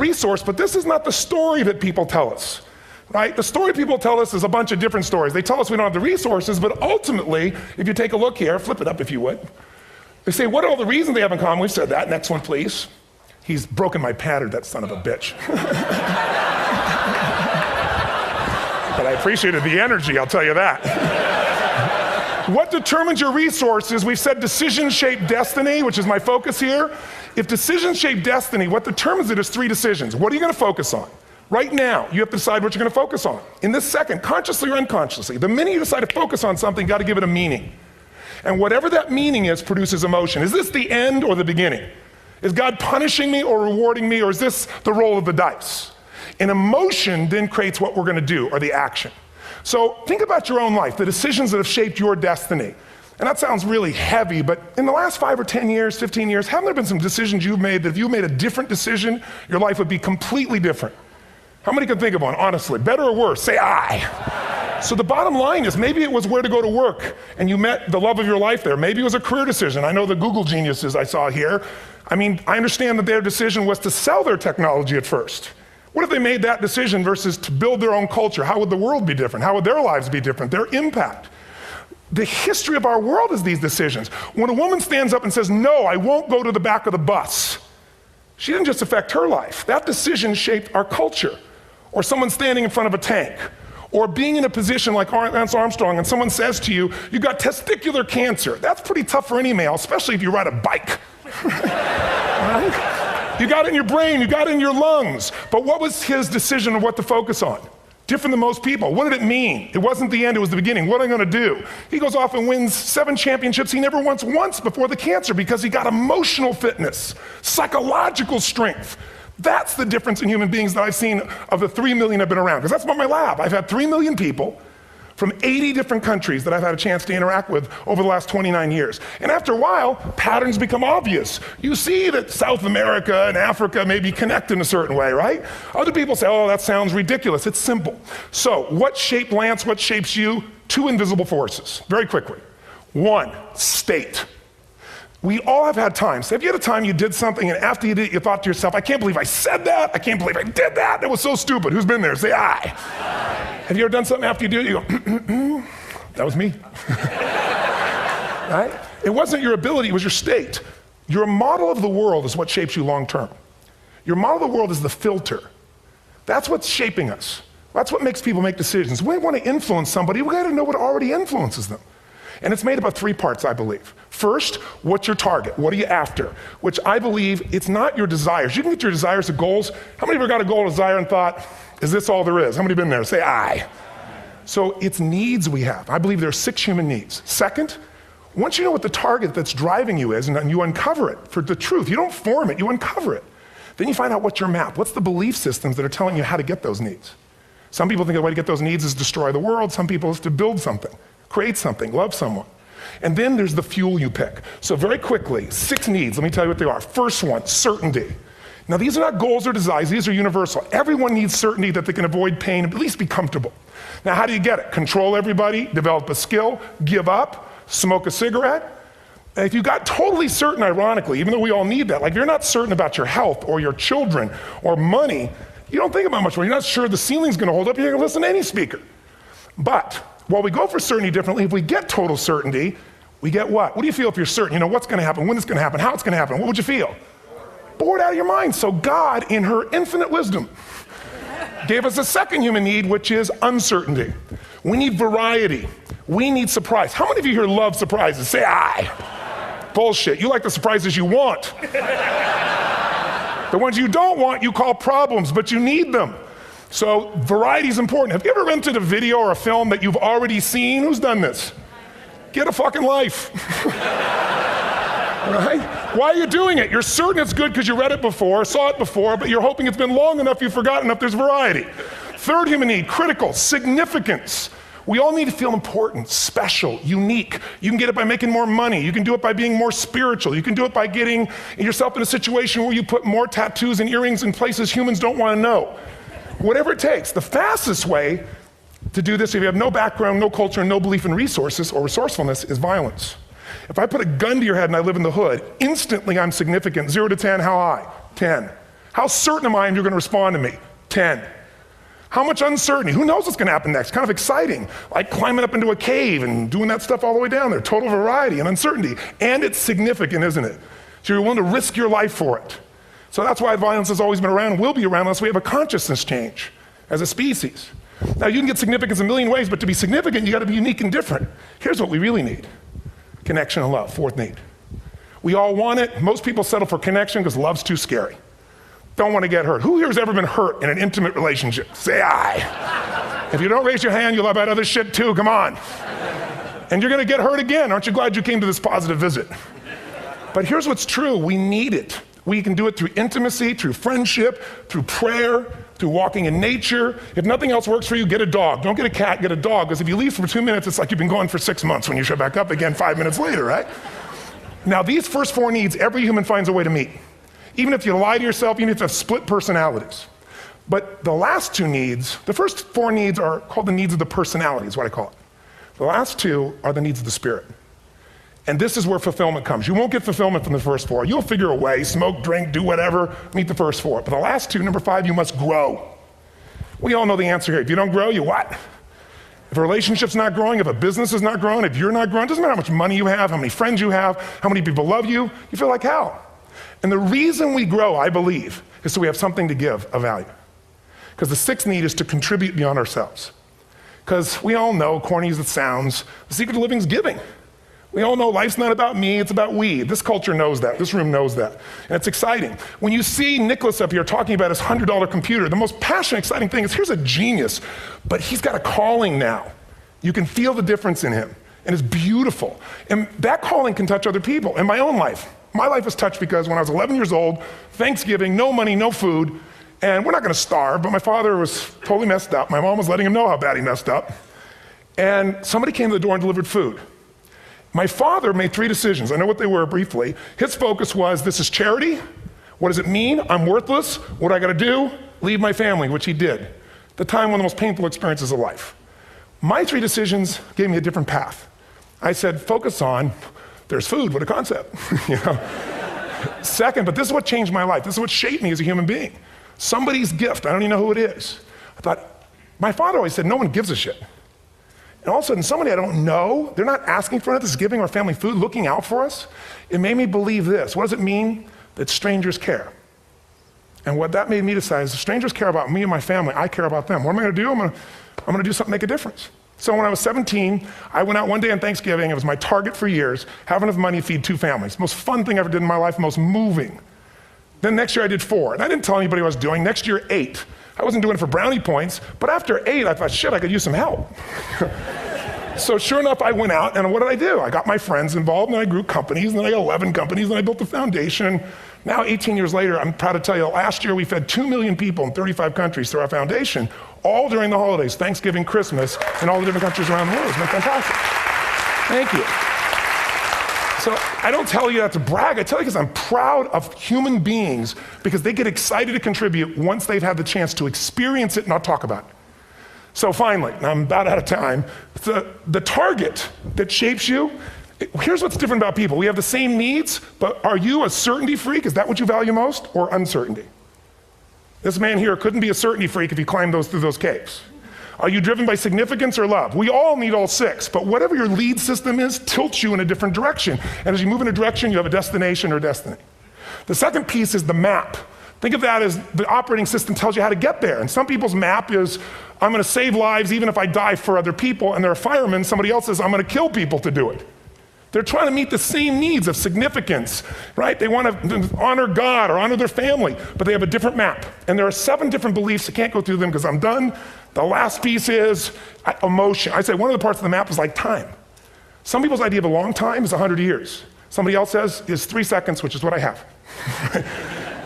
resource, but this is not the story that people tell us, right? The story people tell us is a bunch of different stories. They tell us we don't have the resources, but ultimately, if you take a look here, flip it up if you would, they say, what are all the reasons they have in common? We've said that. Next one, please. He's broken my pattern, that son of a bitch. But I appreciated the energy, I'll tell you that. What determines your resources? We've said decisions shape destiny, which is my focus here. If decisions shape destiny, what determines it is 3 decisions. What are you going to focus on? Right now, you have to decide what you're going to focus on. In this second, consciously or unconsciously, the minute you decide to focus on something, you got to give it a meaning. And whatever that meaning is produces emotion. Is this the end or the beginning? Is God punishing me or rewarding me, or is this the roll of the dice? And emotion then creates what we're going to do, or the action. So think about your own life, the decisions that have shaped your destiny. And that sounds really heavy, but in the last 5 or 10 years, 15 years, haven't there been some decisions you've made that if you made a different decision, your life would be completely different? How many can think of one, honestly? Better or worse? Say aye. So the bottom line is maybe it was where to go to work and you met the love of your life there. Maybe it was a career decision. I know the Google geniuses I saw here. I mean, I understand that their decision was to sell their technology at first. What if they made that decision versus to build their own culture? How would the world be different? How would their lives be different? Their impact. The history of our world is these decisions. When a woman stands up and says, no, I won't go to the back of the bus, she didn't just affect her life. That decision shaped our culture. Or someone standing in front of a tank. Or being in a position like Lance Armstrong and someone says to you, you got testicular cancer. That's pretty tough for any male, especially if you ride a bike. Right? You got it in your brain, you got it in your lungs. But what was his decision of what to focus on? Different than most people. What did it mean? It wasn't the end, it was the beginning. What am I going to do? He goes off and wins 7 championships he never won once before the cancer because he got emotional fitness, psychological strength. That's the difference in human beings that I've seen of the 3 million I've been around. Because that's about my lab. I've had 3 million people from 80 different countries that I've had a chance to interact with over the last 29 years. And after a while, patterns become obvious. You see that South America and Africa may be connected in a certain way, right? Other people say, oh, that sounds ridiculous. It's simple. So what shaped Lance, what shapes you? 2 invisible forces, very quickly. 1, state. We all have had times. Have you had a time you did something and after you did it, you thought to yourself, I can't believe I said that. I can't believe I did that. That was so stupid. Who's been there? Say aye. Have you ever done something after you do it, you go, that was me. Right? It wasn't your ability, it was your state. Your model of the world is what shapes you long term. Your model of the world is the filter. That's what's shaping us. That's what makes people make decisions. When we want to influence somebody, we gotta know what already influences them. And it's made up of 3 parts, I believe. First, what's your target? What are you after? Which I believe it's not your desires. You can get your desires to goals. How many of you got a goal, desire, and thought, is this all there is? How many been there? Say aye. So it's needs we have. I believe there are 6 human needs. Second, once you know what the target that's driving you is and you uncover it for the truth, you don't form it, you uncover it. Then you find out what's your map. What's the belief systems that are telling you how to get those needs? Some people think the way to get those needs is destroy the world. Some people is to build something. Create something, love someone. And then there's the fuel you pick. So very quickly, 6 needs, let me tell you what they are. First one, certainty. Now these are not goals or desires, these are universal. Everyone needs certainty that they can avoid pain, at least be comfortable. Now how do you get it? Control everybody, develop a skill, give up, smoke a cigarette. And if you got totally certain, ironically, even though we all need that, like if you're not certain about your health or your children or money, you don't think about much more. You're not sure the ceiling's gonna hold up, you're gonna listen to any speaker. But while we go for certainty differently, if we get total certainty, we get what? What do you feel if you're certain? You know what's gonna happen, when it's gonna happen, how it's gonna happen. What would you feel? Bored out of your mind. So God, in her infinite wisdom, gave us a second human need, which is uncertainty. We need variety. We need surprise. How many of you here love surprises? Say aye. Bullshit. You like the surprises you want. The ones you don't want, you call problems, but you need them. So variety is important. Have you ever rented a video or a film that you've already seen? Who's done this? Get a fucking life. Right? Why are you doing it? You're certain it's good because you read it before, saw it before, but you're hoping it's been long enough you've forgotten enough there's variety. Third human need, critical, significance. We all need to feel important, special, unique. You can get it by making more money. You can do it by being more spiritual. You can do it by getting yourself in a situation where you put more tattoos and earrings in places humans don't want to know. Whatever it takes. The fastest way to do this, if you have no background, no culture, and no belief in resources or resourcefulness, is violence. If I put a gun to your head and I live in the hood, instantly I'm significant. 0 to 10, how high? 10. How certain am I you're gonna respond to me? 10. How much uncertainty? Who knows what's gonna happen next? Kind of exciting, like climbing up into a cave and doing that stuff all the way down there. Total variety and uncertainty. And it's significant, isn't it? So you're willing to risk your life for it. So that's why violence has always been around and will be around unless we have a consciousness change as a species. Now you can get significance a million ways, but to be significant, you gotta be unique and different. Here's what we really need. Connection and love, fourth need. We all want it. Most people settle for connection because love's too scary. Don't want to get hurt. Who here has ever been hurt in an intimate relationship? Say aye. If you don't raise your hand, you'll have had other shit too, come on. And you're gonna get hurt again. Aren't you glad you came to this positive visit? But here's what's true, we need it. We can do it through intimacy, through friendship, through prayer, through walking in nature. If nothing else works for you, get a dog. Don't get a cat, get a dog, because if you leave for 2 minutes, it's like you've been gone for 6 months when you show back up again 5 minutes later, right? Now these first 4 needs, every human finds a way to meet. Even if you lie to yourself, even if you have split personalities. But the last 2 needs, the first 4 needs are called the needs of the personality, is what I call it. The last 2 are the needs of the spirit. And this is where fulfillment comes. You won't get fulfillment from the first 4. You'll figure a way, smoke, drink, do whatever, meet the first 4. But the last 2, number 5, you must grow. We all know the answer here. If you don't grow, you what? If a relationship's not growing, if a business is not growing, if you're not growing, it doesn't matter how much money you have, how many friends you have, how many people love you, you feel like hell. And the reason we grow, I believe, is so we have something to give of value. Because the 6th need is to contribute beyond ourselves. Because we all know, corny as it sounds, the secret to living is giving. We all know life's not about me, it's about we. This culture knows that, this room knows that. And it's exciting. When you see Nicholas up here talking about his $100 computer, the most passionate, exciting thing is here's a genius, but he's got a calling now. You can feel the difference in him, and it's beautiful. And that calling can touch other people. In my own life, my life was touched because when I was 11 years old, Thanksgiving, no money, no food, and we're not gonna starve, but my father was totally messed up. My mom was letting him know how bad he messed up. And somebody came to the door and delivered food. My father made 3 decisions. I know what they were briefly. His focus was, this is charity. What does it mean? I'm worthless. What do I gotta do? Leave my family, which he did. The time, one of the most painful experiences of life. My 3 decisions gave me a different path. I said, focus on, there's food, what a concept, you know? Second, but this is what changed my life. This is what shaped me as a human being. Somebody's gift, I don't even know who it is. I thought, my father always said, no one gives a shit. And all of a sudden, somebody I don't know, they're not asking for it, this is giving our family food, looking out for us. It made me believe this. What does it mean? That strangers care. And what that made me decide is if strangers care about me and my family, I care about them. What am I gonna do? I'm gonna do something to make a difference. So when I was 17, I went out one day on Thanksgiving, it was my target for years, have enough money to feed 2 families. Most fun thing I ever did in my life, most moving. Then next year I did 4, and I didn't tell anybody what I was doing. Next year, 8. I wasn't doing it for brownie points, but after 8, I thought, shit, I could use some help. So sure enough, I went out, and what did I do? I got my friends involved, and I grew companies, and then I got 11 companies, and I built a foundation. Now, 18 years later, I'm proud to tell you, last year we fed 2 million people in 35 countries through our foundation, all during the holidays, Thanksgiving, Christmas, in all the different countries around the world. It's been fantastic. Thank you. So I don't tell you that to brag, I tell you because I'm proud of human beings because they get excited to contribute once they've had the chance to experience it, not talk about it. So finally, and I'm about out of time, the target that shapes you, here's what's different about people. We have the same needs, but are you a certainty freak? Is that what you value most, or uncertainty? This man here couldn't be a certainty freak if he climbed through those caves. Are you driven by significance or love? We all need all 6, but whatever your lead system is tilts you in a different direction. And as you move in a direction, you have a destination or destiny. The second piece is the map. Think of that as the operating system tells you how to get there. And some people's map is, I'm gonna save lives even if I die for other people, and they're a fireman, somebody else says, I'm gonna kill people to do it. They're trying to meet the same needs of significance, right? They want to honor God or honor their family, but they have a different map. And there are 7 different beliefs. I can't go through them because I'm done. The last piece is emotion. I say one of the parts of the map is like time. Some people's idea of a long time is 100 years. Somebody else says is 3 seconds, which is what I have.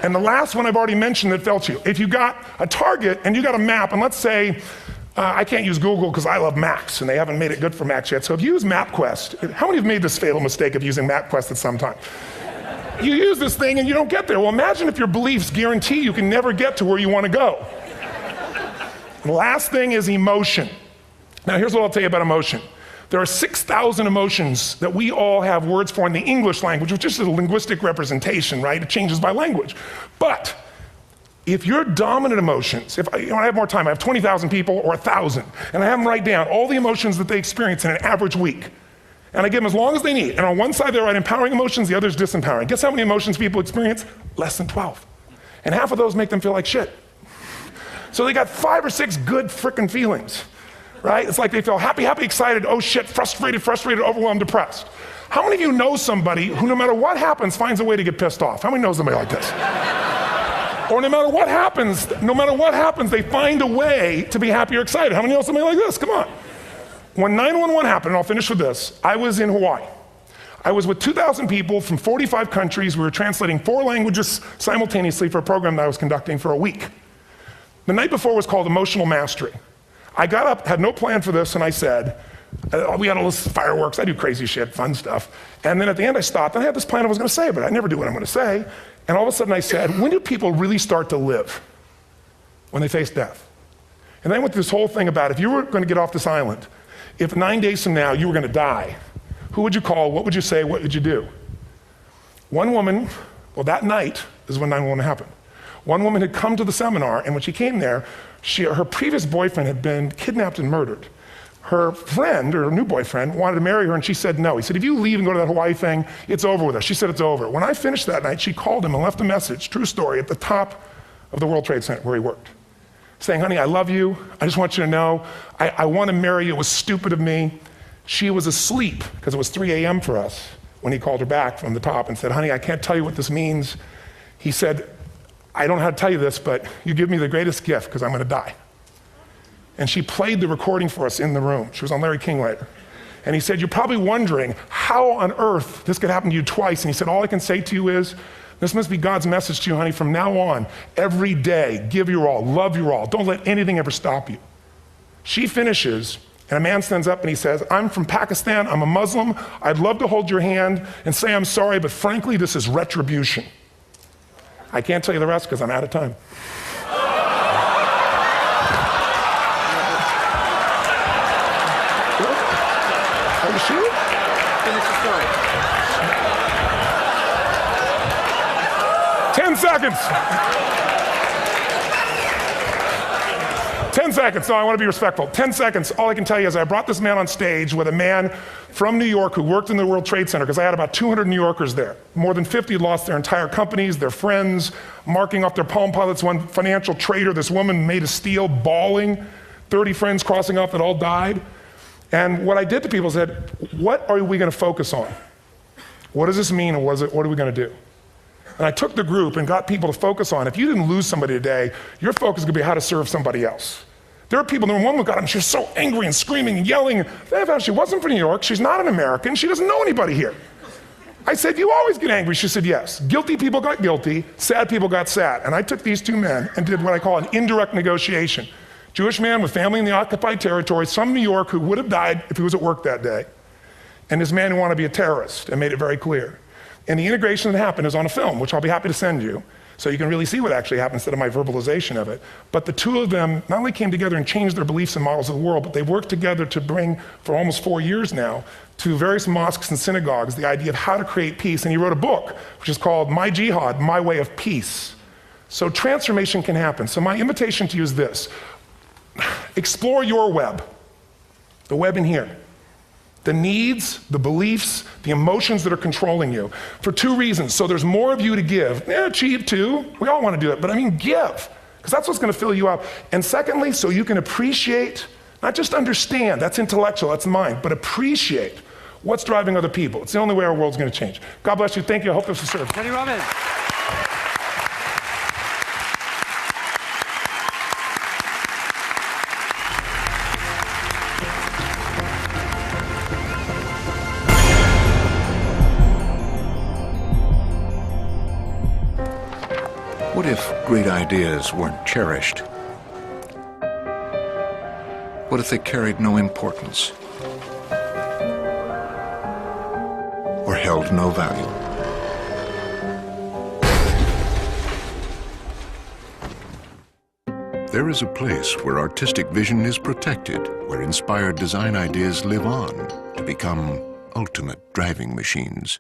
And the last one I've already mentioned that felt you. If you got a target and you got a map, and let's say, I can't use Google because I love maps and they haven't made it good for Macs yet. So if you use MapQuest, how many have made this fatal mistake of using MapQuest at some time? You use this thing and you don't get there. Well, imagine if your beliefs guarantee you can never get to where you want to go. The last thing is emotion. Now here's what I'll tell you about emotion. There are 6,000 emotions that we all have words for in the English language, which is just a linguistic representation, right? It changes by language. But If your dominant emotions, if I have more time, I have 20,000 people or 1,000, and I have them write down all the emotions that they experience in an average week. And I give them as long as they need. And on one side, they write empowering emotions, the other is disempowering. Guess how many emotions people experience? Less than 12. And half of those make them feel like shit. So they got 5 or 6 good frickin' feelings, right? It's like they feel happy, happy, excited, oh shit, frustrated, overwhelmed, depressed. How many of you know somebody who no matter what happens finds a way to get pissed off? How many know somebody like this? Or no matter what happens, they find a way to be happy or excited. How many know somebody like this? Come on. When 9/11 happened, and I'll finish with this, I was in Hawaii. I was with 2,000 people from 45 countries. We were translating 4 languages simultaneously for a program that I was conducting for a week. The night before was called Emotional Mastery. I got up, had no plan for this, and I said, we had all this fireworks, I do crazy shit, fun stuff. And then at the end I stopped, and I had this plan I was gonna say, but I never do what I'm gonna say. And all of a sudden I said, when do people really start to live? When they face death. And then I went through this whole thing about if you were gonna get off this island, if 9 days from now you were gonna die, who would you call, what would you say, what would you do? One woman, well that night is when 9/11 happened. One woman had come to the seminar, and when she came there, her previous boyfriend had been kidnapped and murdered. Her friend, or her new boyfriend, wanted to marry her, and she said no. He said, if you leave and go to that Hawaii thing, it's over with us. She said, it's over. When I finished that night, she called him and left a message, true story, at the top of the World Trade Center where he worked, saying, honey, I love you. I just want you to know, I want to marry you. It was stupid of me. She was asleep, because it was 3 a.m. for us, when he called her back from the top and said, honey, I can't tell you what this means. He said, I don't know how to tell you this, but you give me the greatest gift, because I'm going to die. And she played the recording for us in the room. She was on Larry King later. And he said, you're probably wondering how on earth this could happen to you twice. And he said, all I can say to you is, this must be God's message to you, honey. From now on, every day, give your all, love your all. Don't let anything ever stop you. She finishes, and a man stands up and he says, I'm from Pakistan, I'm a Muslim. I'd love to hold your hand and say I'm sorry, but frankly, this is retribution. I can't tell you the rest because I'm out of time. Are you sure? Finish the story. 10 seconds. 10 seconds. No, I want to be respectful. 10 seconds. All I can tell you is I brought this man on stage with a man from New York who worked in the World Trade Center, because I had about 200 New Yorkers there. More than 50 lost their entire companies, their friends, marking off their Palm Pilots. One financial trader, this woman made of steel, bawling. 30 friends crossing off that all died. And what I did to people said, what are we going to focus on? What does this mean, and what are we going to do? And I took the group and got people to focus on, if you didn't lose somebody today, your focus is going to be how to serve somebody else. There are people, one woman got up and she was so angry and screaming and yelling. They found she wasn't from New York, she's not an American, she doesn't know anybody here. I said, you always get angry? She said, yes. Guilty people got guilty, sad people got sad. And I took these 2 men and did what I call an indirect negotiation. Jewish man with family in the occupied territory, some New York who would have died if he was at work that day, and this man who wanted to be a terrorist, and made it very clear. And the integration that happened is on a film, which I'll be happy to send you, so you can really see what actually happened instead of my verbalization of it. But the 2 of them not only came together and changed their beliefs and models of the world, but they worked together to bring, for almost 4 years now, to various mosques and synagogues, the idea of how to create peace. And he wrote a book, which is called My Jihad, My Way of Peace. So transformation can happen. So my invitation to you is this. Explore your web, the web in here. The needs, the beliefs, the emotions that are controlling you, for 2 reasons. So there's more of you to give. Achieve too, we all want to do it, but I mean give, because that's what's going to fill you up. And secondly, so you can appreciate, not just understand, that's intellectual, that's mind, but appreciate what's driving other people. It's the only way our world's going to change. God bless you, thank you, I hope this will serve. Tony Robbins. What if great ideas weren't cherished? What if they carried no importance? Or held no value? There is a place where artistic vision is protected, where inspired design ideas live on to become ultimate driving machines.